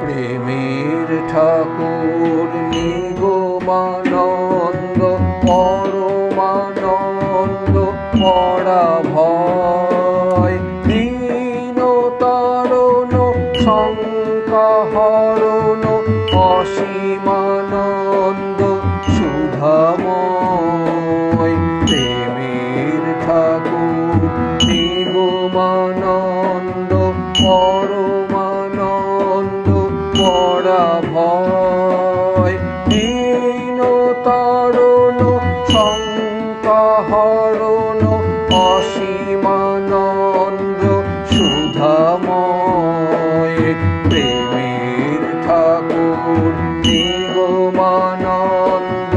প্রেমের ঠাকুর নিগমানন্দ পরমানন্দ পরা ভয় দীন তারণ শঙ্কা হরণ অসীমানন্দ সুধাময়। প্রেমের ঠাকুর নিগমানন্দ পরমানন্দ পরা ভয় দীন তারণ শঙ্কা হরণ অসীমানন্দ সুধাময়। প্রেমের ঠাকুর নিগমানন্দ।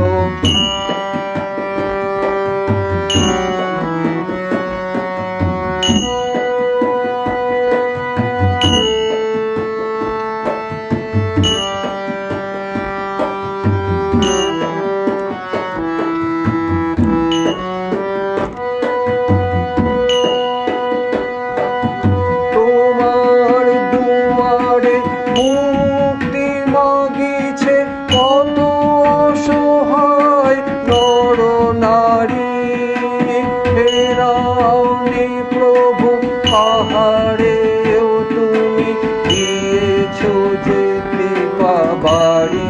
তোমার দুয়ারে মুক্তি মাগিছে কত অসহায় নর নারী। ফেরাওনি প্রভু পাহাড়েও তুমি দিয়েছ যে কৃপা বাড়ি।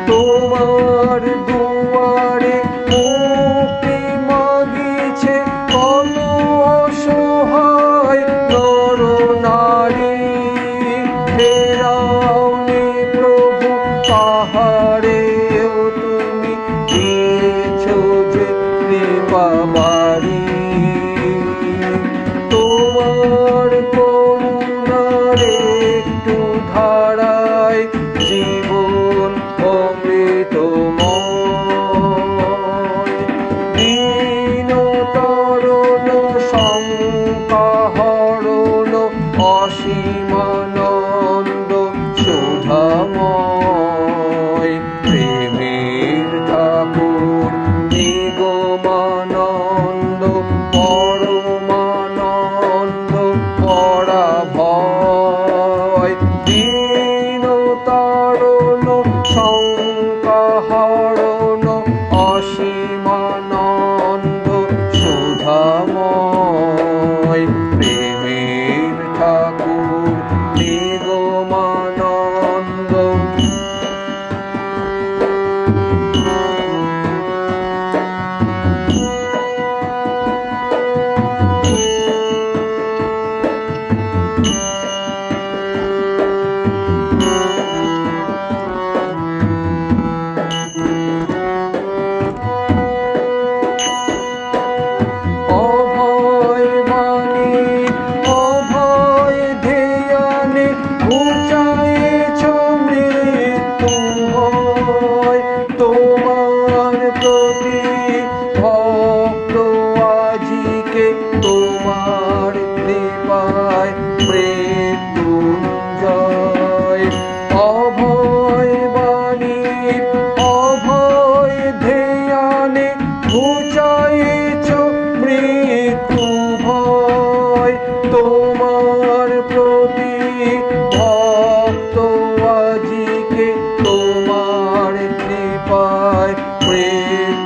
তোমার দুয়ারে মুক্তি মাগিছে কত অসহায় নর নারী। ফেরাওনি প্রভু পাহাড়েও তুমি দিয়েছ যে কৃপা বাড়ি। তোমার করুণার একটু ধারায় জীবন অমৃতময়। দীন তারণ শঙ্কা হরণ অসীমানন্দ সুধাময়। প্রেমের ঠাকুর নিগমানন্দ পরমানন্দ পরা ভয় দীন তারণ শঙ্কা হরণ অসীমানন্দ সুধাময়। প্রেমের ঠাকুর নিগমানন্দ। অভয় বাণী অভয় ধ্যানে ঘুচাইছ মৃত্যু ভয়। তোমার প্রতি ভক্ত আজিকে তোমার কৃপায় মৃত্যুঞ্জয়। অভয় বাণী অভয় ধ্যানে ঘুচাইছ মৃত্যু ভয়। তোমার প্রতি ভক্ত আজিকে তোমার কৃপায় মৃত্যুঞ্জয়।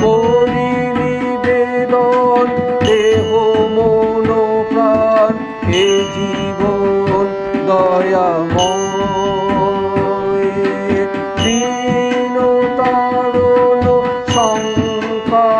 করি নিবেদন দেহ মন প্রাণ এ জীবন দয়াময়। দীন তারণ শঙ্কা